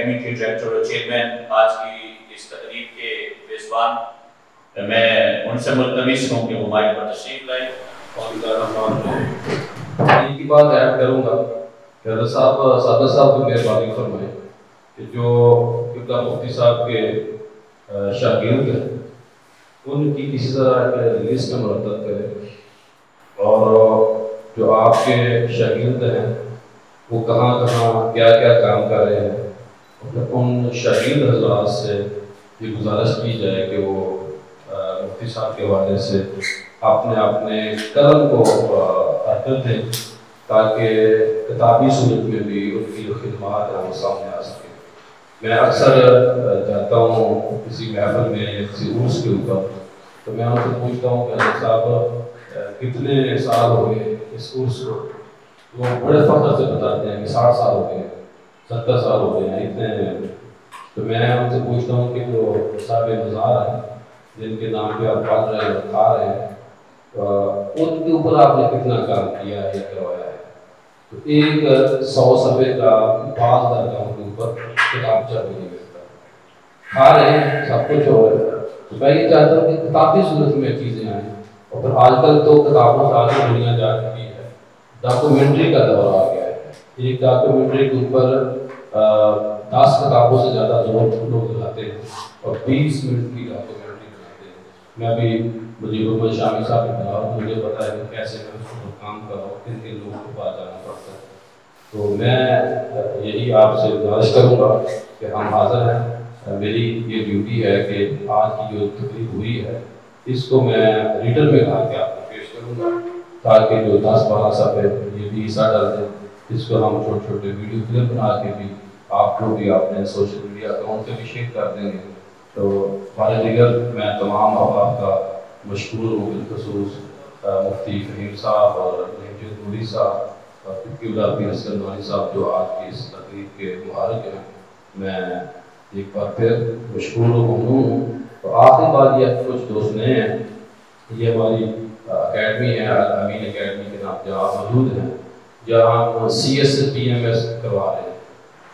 Academy کے director اور chairman آج کی اس تقریب کے میزبان، میں ان سے ملتمس ہوں کہ وہ مائک پر تشریف لائیں۔ ایک ہی بات ایڈ کروں گا کہ حضرت صادق صاحب کو مہربانی فرمائیں کہ جو قبلہ مفتی صاحب کے شاگرد ہیں ان کی کسی طرح لسٹ مرتب کریں، اور جو آپ کے شاگرد ہیں وہ کہاں کہاں کیا کیا کام کر رہے ہیں، ان شاگرد حضرات سے یہ گزارش کی جائے کہ وہ مفتی صاحب کے حوالے سے اپنے قلم کو حرکت دیں تاکہ کتابی صورت میں بھی ان کی جو خدمات ہیں وہ سامنے آ سکیں۔ میں اکثر جاتا ہوں کسی محفل میں یا کسی عرس کے اوپر، تو میں ان سے پوچھتا ہوں کہ حضرت صاحب کتنے سال ہو گئے اس عرس کو، وہ بڑے فخر سے بتاتے ہیں کہ 60 سال ہو گئے، 70 سال ہو گئے ہیں، اتنے۔ تو میں ان سے پوچھتا ہوں کہ جو صاحب مزار ہیں جن کے نام پہ آپ پڑھ رہے ہیں اور کھا رہے ہیں، ان کے اوپر آپ نے کتنا کام کیا ہے یا کروایا ہے؟ تو ایک 100 صفحے کا بعض درجوں کے اوپر کتاب چل رہی ہے، کھا رہے ہیں، سب کچھ ہو رہا ہے۔ تو میں یہ چاہتا ہوں کہ کتابی صورت میں چیزیں آئیں، اور پھر آج کل تو کتابوں سے آگے دنیا جا چکی ہے، ڈاکومنٹری کا دور آ گیا ہے۔ ایک ڈاکومنٹری کے اوپر 10 کتابوں سے زیادہ زور لوگ لگاتے ہیں اور 20 منٹ کی ڈاکومنٹری بناتے ہیں۔ میں ابھی مجھے محمد شامی صاحب نے کہا، مجھے پتا ہے کہ کیسے میں اس کو کام کر رہا ہوں، کن کن لوگوں کے پاس جانا پڑتا ہے۔ تو میں یہی آپ سے گزارش کروں گا کہ ہم حاضر ہیں، میری یہ ڈیوٹی ہے کہ آج کی جو تقریب ہوئی ہے اس کو میں ریڈر میں لا کے آپ کو پیش کروں گا، تاکہ جو 10-12 صفحے یہ بھی حصہ ڈال دیں، اس کو ہم چھوٹے چھوٹے ویڈیو کلپ بنا کے بھی آپ کو بھی اپنے سوشل میڈیا اکاؤنٹ پہ بھی شیئر کر دیں گے۔ تو ہمارے دیگر میں تمام احباب کا مشکور ہوں، بالخصوص مفتی فہیم صاحب اور نہجت نوری صاحب اور قبلہ پیر اسکر نوری صاحب جو آج کی اس تقریب کے محرک ہیں۔ میں ایک بار پھر مشکور و ممنون ہوں۔ تو آخری بات یہ کچھ دوست نئے ہیں، یہ ہماری اکیڈمی ہے امین اکیڈمی کے نام جہاں موجود ہیں، جہاں ہم CSS کروا رہے ہیں۔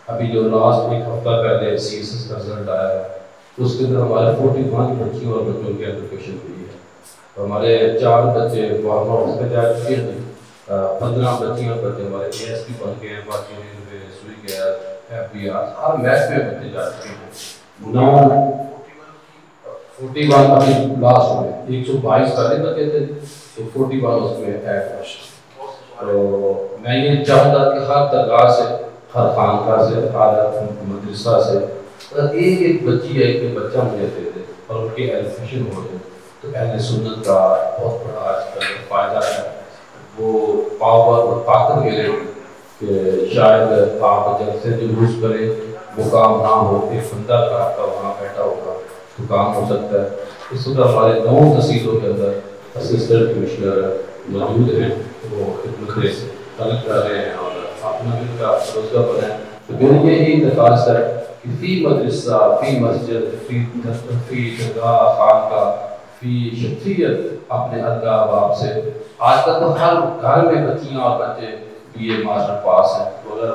ابھی جو لاسٹ ایک ہفتہ پہلے CSS کا رزلٹ آیا ہے، اس کے اندر ہمارے 41 بچیوں اور بچوں کی اپلیکیشن ہوئی ہے۔ تو ہمارے 4 بچے اس میں جا چکے ہیں، 15 بچیاں بچے ہمارے ASP بن گئے ہیں، باقی ریلوے، سوئی گیس، FBR ہر میچ میں بچے جا چکے ہیں۔ 41 ابھی لاسٹ میں 122 پہلے بچے تھے، تو 41 اس میں ایڈ ہوئے۔ تو میں یہ چاہوں گا کہ ہر درگاہ سے، ہر خانقاہ سے، ہر مدرسہ سے ایک ایک بچی ایک بچہ مجھے دے دے اور ان کی ایڈمیشن ہو جائے، تو اہل سنت کا بہت بڑا آج کل فائدہ ہے، وہ پاور اور طاقت ملے گی کہ شاید آپ جب سے جلوس کریں وہ کام نہ ہو، ایک بندہ کا وہاں بیٹھا ہوگا تو کام ہو سکتا ہے۔ اس وقت ہمارے 9 تحصیلوں کے اندر اسسٹنٹ کمشنر موجود ہیں، وہ خدمت طلب کر رہے ہیں اور اپنا ان کا روزگار بنائیں۔ تو میری یہی درخواست ہے کہ فی مدرسہ، فی مسجد، فی درگاہ، خانقاہ، فی شخصیت اپنے ادب آپ سے، آج تک تو ہر گھر میں بچیاں اور بچے BA ماسٹر پاس ہیں، تو اگر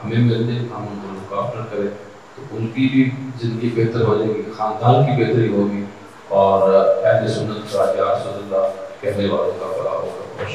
ہمیں ملتے ہم ان کو لوک کریں تو ان کی بھی زندگی بہتر ہو جائے گی، خاندان کی بہتری ہوگی، اور اہل سنت کا یا رسول اللہ کہنے والوں کا بڑا ہوگا۔